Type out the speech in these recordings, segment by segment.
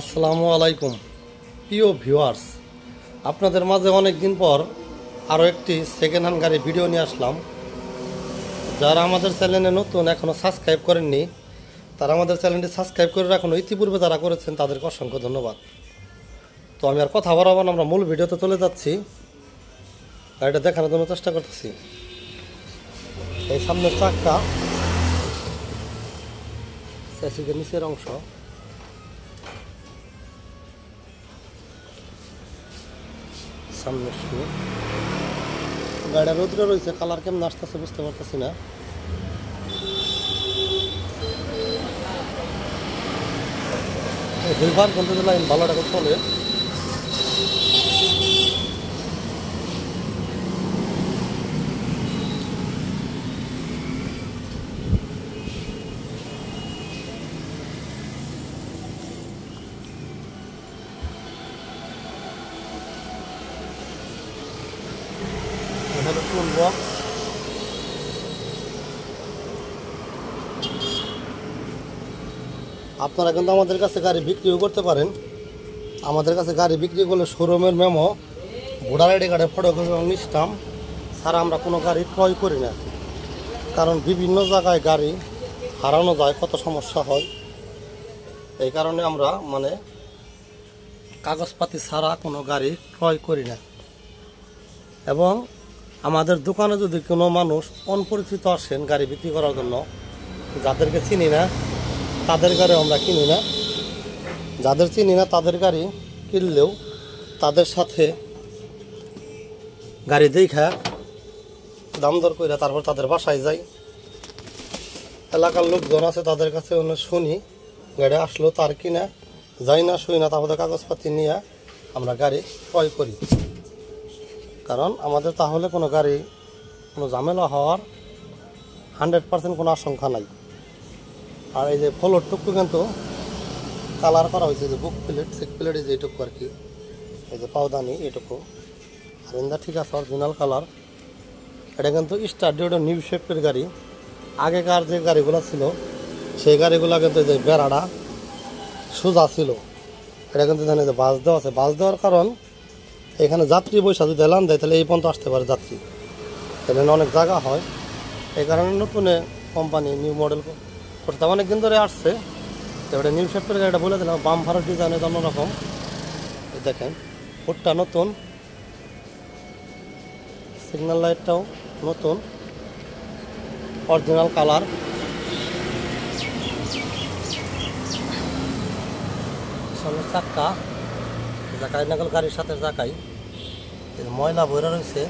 আসসালামু আলাইকুম প্রিয় ভিউয়ার্স, আপনাদের মাঝে অনেক দিন পর আরও একটি সেকেন্ড হ্যান্ড গাড়ি ভিডিও নিয়ে আসলাম। যারা আমাদের চ্যানেলে নতুন এখনও সাবস্ক্রাইব করেননি তারা আমাদের চ্যানেলটি সাবস্ক্রাইব করে রাখুন। ইতিপূর্বে যারা করেছেন তাদেরকে অসংখ্য ধন্যবাদ। তো আমি আর কথা বাড়াবো না, আমরা মূল ভিডিওতে চলে যাচ্ছি। গাড়িটা দেখানোর জন্য চেষ্টা করতেছি। এই সামনের চাক্কা, চ্যাসিসের নিচের অংশ, সামনের শু। গাড়িটা রোদ্রে রয়েছে, কালার কেমন আসতেছে বুঝতে পারতেছি না। দুইবার বলতে লাইন ভালো টাকা চলে। টুল বক্স, আপনারা কিন্তু আমাদের কাছে গাড়ি বিক্রিও করতে পারেন। আমাদের কাছে গাড়ি বিক্রি করলে শোরুমের মেমো, ভোটার আইডি কার্ডের ফটোকপি এবং স্ট্যাম্প ছাড়া আমরা কোনো গাড়ি ক্রয় করি না। কারণ বিভিন্ন জায়গায় গাড়ি হারানো যায়, কত সমস্যা হয়। এই কারণে আমরা কাগজপাতি ছাড়া কোনো গাড়ি ক্রয় করি না। এবং আমাদের দোকানে যদি কোনো মানুষ অপরিচিত আসেন গাড়ি বিক্রি করার জন্য, যাদেরকে চিনি না তাদের গাড়ি আমরা কিনি না। যাদের চিনি না তাদের গাড়ি কিনলেও তাদের সাথে গাড়ি দেখা দাম দর করে তারপর তাদের বাসায় যাই। এলাকার লোকজন আছে তাদের কাছে শুনি গাড়ি আসলো, তার কিনা যাই না শুই না, তারপরে কাগজপাতি নিয়ে আমরা গাড়ি ক্রয় করি। কারণ আমাদের তাহলে কোনো গাড়ি কোনো ঝামেলা হওয়ার 100% কোনো আশঙ্কা নাই। আর এই যে ফ্লোর টুকু কিন্তু কালার করা হয়েছে, যে বুক প্লেট, সিট প্লেট, এই যে এইটুকু আর কি, এই যে পাওদানি এইটুকু আর ইন্দা ঠিক আছে, অরিজিনাল কালার। এটা কিন্তু স্টাডিও নিউ শেপের গাড়ি। আগেকার যে গাড়িগুলো ছিল সেই গাড়িগুলো কিন্তু যে বেড়াটা সোজা ছিল। এটা কিন্তু জানি যে বাস দেওয়া আছে। বাস দেওয়ার কারণ এখানে যাত্রী বৈশা যদি এলান দেয় তাহলে এই পর্যন্ত আসতে পারে যাত্রী, তাহলে অনেক জায়গা হয়। এই কারণে নতুন কোম্পানি নিউ মডেল করতে অনেক দিন ধরে আসছে। এবারে নিউ শেপের গাড়িটা বলে দিলাম, বাম ভারত ডিজাইনের অন্যরকম। দেখেন ফুটটা নতুন, সিগন্যাল লাইটটাও নতুন, অরিজিনাল কালার। সামনের চাক্কা, জাকাই নাগল গাড়ির সাথে জাকাই ময়লা ভরে রয়েছে।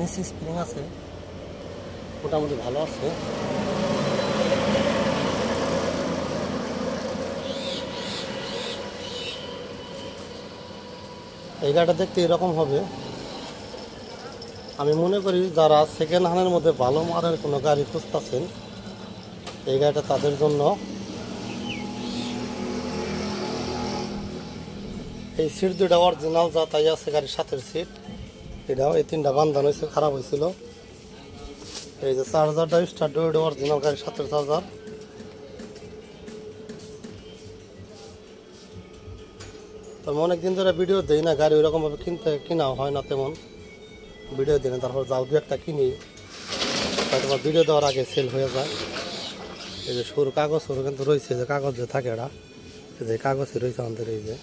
নিচে স্প্রিং আছে, মোটামুটি ভালো আছে। এই গাড়িটা দেখতে এরকম হবে। আমি মনে করি যারা সেকেন্ড হ্যান্ডের মধ্যে ভালো মানের কোনো গাড়ি খুঁজতেছেন, এই গাড়িটা তাদের জন্য। এই সিট দুটা অরিজিনাল যা তাই আছে, গাড়ির সাথের সিট এটাও। এই তিনটা বান্ধানো হয়েছে, খারাপ হয়েছিল। এই যে চার্জারটা স্টার্ট অরিজিনাল গাড়ির সাথের চার্জার। তো অনেকদিন ধরে ভিডিও দিই না, গাড়ি ওইরকমভাবে কিনা হয় না, তেমন ভিডিও দিই না। তারপর যাও দু একটা কিনি, তারপর ভিডিও দেওয়ার আগে সেল হয়ে যায়। এই যে সরু কাগজ সরু কিন্তু রয়েছে, যে কাগজ যে থাকে এটা, এই যে কাগজই রয়েছে আমাদের। এই যে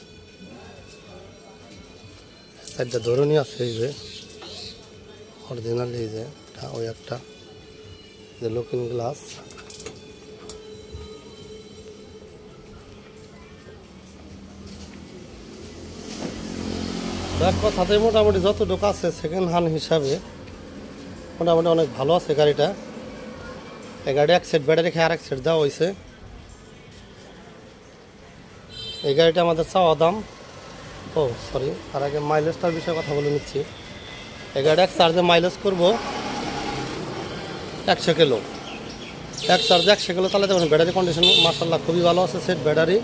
চারটা ধরনই আছে, এই যে অরিজিনাল, এই যে ওই একটা যে লুকিং গ্লাস। এক কথাতে মোটামুটি যতটুকু আছে সেকেন্ড হ্যান্ড হিসাবে মোটামুটি অনেক ভালো আছে গাড়িটা। এই গাড়ি এক সেট ব্যাটারি খেয়ে আর এক সেট দেওয়া হয়েছে। এই গাড়িটা আমাদের চাওয়া দাম, সরি তার আগে মাইলেজটার বিষয়ে কথা বলে নিচ্ছি। এই গাড়ি এক চার্জে মাইলেজ করবো 100 কিলো। এক চার্জে 100 কিলো চালাতে পারবেন। ব্যাটারি কন্ডিশন মাশাআল্লাহ খুবই ভালো আছে। সেট ব্যাটারি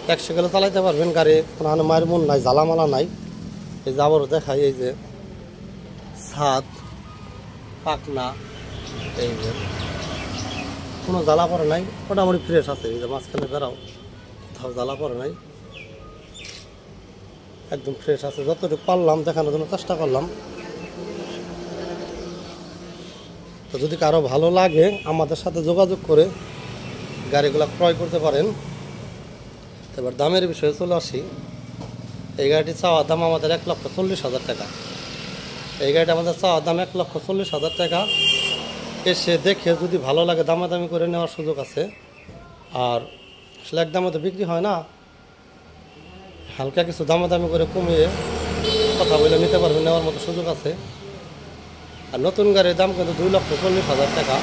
100 কিলো চালাতে পারবেন। গাড়ি কোনো মায়ের মন নাই, জ্বালামালা নাই। এই যে আবারও দেখাই, এই যে ছাদ, পাখনা, এই যে কোনো জ্বালা পড়ে নাই, মোটামুটি ফ্রেশ আছে। এই যে মাঝখানে বেড়াও, কোথাও জ্বালা পড়ে নাই, একদম ফ্রেশ আছে। যতটুকু পারলাম দেখানোর জন্য চেষ্টা করলাম। তো যদি কারো ভালো লাগে আমাদের সাথে যোগাযোগ করে গাড়িগুলো ক্রয় করতে পারেন। এবার দামের বিষয়ে চলে আসি। এই গাড়িটি চাওয়ার দাম আমাদের 1,40,000 টাকা। এই গাড়িটা আমাদের চাওয়ার দাম 1,40,000 টাকা। এসে দেখে যদি ভালো লাগে দামাদামি করে নেওয়ার সুযোগ আছে। আর আসলে একদমে তো বিক্রি হয় না, হালকা কিছু দামাদামি করে কমিয়ে কথা বলে নিতে পারবেন, নেওয়ার মতো সুযোগ আছে। আর নতুন গাড়ির দাম কিন্তু 2,40,000 টাকা।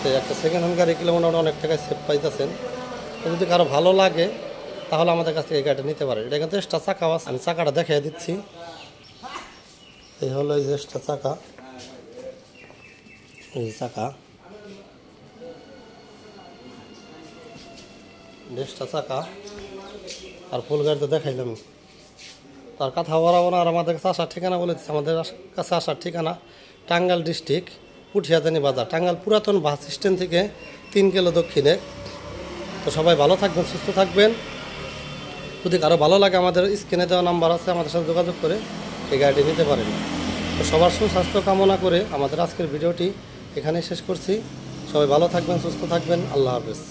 তো একটা সেকেন্ড হ্যান্ড গাড়ি কিনলে মোটামুটি অনেক টাকায় সেভ পাইতেছেন। যদি কারো ভালো লাগে তাহলে আমাদের কাছ থেকে এই গাড়িটা নিতে পারে। এটা কিন্তু এক্সট্রা চাকাও আছে, আমি চাকাটা দেখিয়ে দিচ্ছি। এই হলো এই যে এক্সট্রা চাকা, এই চাকা এক্সট্রা চাকা। আর ফুল গাড়ি তো দেখাইলাম। তার কথা বলাবো না। আর আমাদের কাছে আসার ঠিকানা বলে দিচ্ছি। আমাদের কাছে আসার ঠিকানা টাঙ্গাইল ডিস্ট্রিক্ট পুঠিয়াজানি বাজার, টাঙ্গাইল পুরাতন বাস স্ট্যান্ড থেকে 3 কিলো দক্ষিণে। তো সবাই ভালো থাকবেন, সুস্থ থাকবেন। যদি কারো ভালো লাগে আমাদের স্ক্রিনে দেওয়া নাম্বার আছে, আমাদের সাথে যোগাযোগ করে এই গাড়িটি নিতে পারেন। তো সবার সুস্বাস্থ্য কামনা করে আমাদের আজকের ভিডিওটি এখানেই শেষ করছি। সবাই ভালো থাকবেন, সুস্থ থাকবেন। আল্লাহ হাফেজ।